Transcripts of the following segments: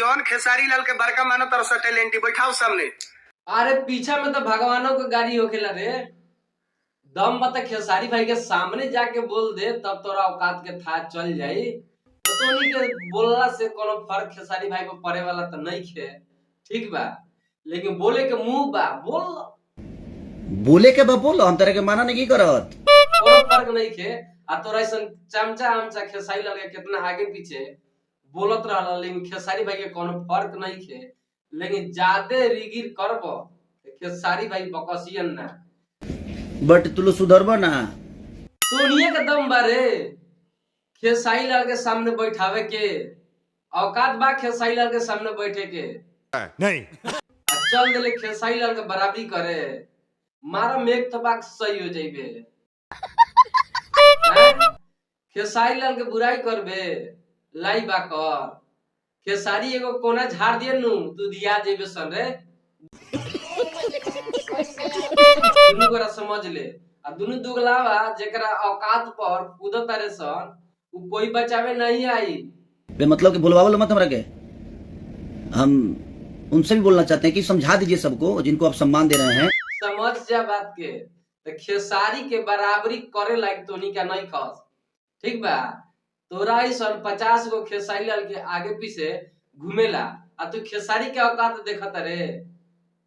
जौन खेसारी लाल के बड़का मानो तरह से टैलेंटी बैठाओ सामने। अरे पीछा में तो भगवानों का गाड़ी होखेला रे। दम बता खेसारी भाई के सामने जाके बोल दे तब तोरा औकात के था चल जाई। तो तोनी के बोलला से कोनो फर्क खेसारी भाई पे पड़े वाला तो नहीं खे, ठीक बा। लेकिन बोले के मुंह बा बोले के बा बोलो, हम तरह के माना नहीं करत, कोनो फर्क नहीं खे। आ तोरा ऐसन चमचा आमचा खेसारी लाल के कितना आगे पीछे बोलत रहला, लेकिन खेसारी भाई के कोनो फर्क नहीं खे। लेकिन ज्यादा रिगिर करबो खेसारी भाई बकसियन ना। बट तू लोग सुधरबो ना। सोनिया का दम बारे खेसारी लाल के सामने बैठावे के औकात बा, खेसारी लाल के सामने बैठे के नहीं। चल दिले खेसारी लाल के बराबरी करे, मारा मेघ तबाक सही हो जाइबे। खेसारी लाल के बुराई करबे लाई बाकर खेसारी एगो कोना झाड़ दिए नु तू दिया जेबे सन रे। दुनु गोरा समझ ले। आ दुनु दुगलावा जेकरा औकात पर कूदत तारे सन उ कोई बचावे नहीं आई। मतलब कि बुलवावल मत हमरा के। हम उनसे भी बोलना चाहते हैं कि समझा दीजिए सबको जिनको आप सम्मान दे रहे हैं। समझ जा बात के। तो खेसारी के बराबरी करे लायक तोनी का नहीं खस, ठीक बा। तोरा ही सन 50 गो खेसारी लाल के आगे पीछे घूमेला आ तू खेसारी के औकात देखत रे।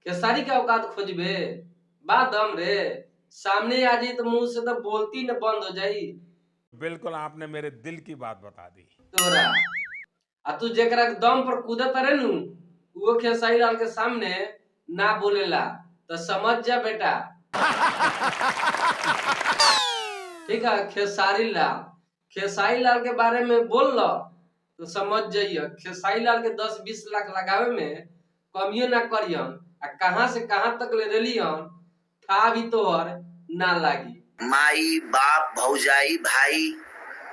खेसारी के औकात खोजबे बा दम रे, सामने आ जाई तो मुंह से तो बोलती न बंद हो जाई। बिल्कुल आपने मेरे दिल की बात बता दी। तोरा आ तू जेकरा के दम पर कूदत रे नु वो खेसारी लाल के सामने ना बोलेला तो समझ जा बेटा। ठीक है, खेसारी लाल के बारे में बोल लो तो समझ जाइए खेसारी लाल के 10-20 लाख लगावे में कमियो ना करियन। आ कहां से कहां तक ले रेलियन था भी तोहर ना लागी। माई बाप भौजाई भाई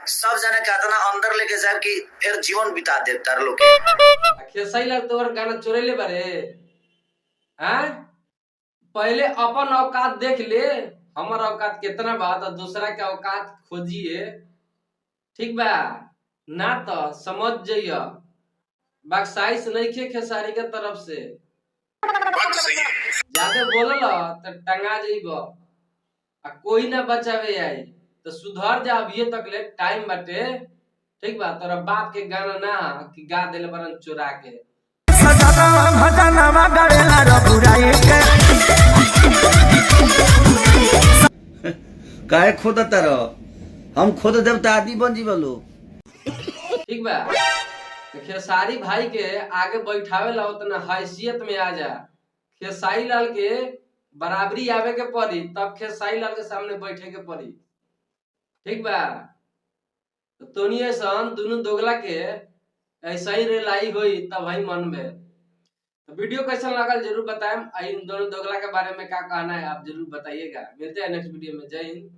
सब जना कहता अंदर लेके जाए कि फिर जीवन बिता दे तार लोग के। खेसारी लाल तोहर गाना चोरेले बारे हैं। पहले अपन औकात देख ले, हमर औकात कितना बा तो दूसरा के औकात खोजिए, ठीक बा ना। तो समझ जाइए बक्साइश नहीं खे खेसारी के तरफ से। ज्यादा बोलल तो टंगा जाइब आ कोई ना बचावे आई। तो सुधर जा, अभी तक ले टाइम बाटे, ठीक बा। तोरा बाप के गाना ना कि गा देले बरन चुरा के। काहे खोद तारो, हम खोद देव तो आदमी बन जीव लो, ठीक बा। तो खेसारी भाई के आगे बैठावे ला उतना हैसियत में आ जा। खेसारी लाल के बराबरी आवे के पड़ी तब खेसारी लाल के सामने बैठे के पड़ी, ठीक बा। तो तोनी ऐसन दोनों दोगला के ऐसा ही रेलाई हुई तब वही मन में। तो वीडियो कैसा लगा जरूर बताएं। इन दोनों दोगला के बारे में क्या कहना है आप जरूर बताइएगा। मिलते हैं नेक्स्ट वीडियो में। जय हिंद।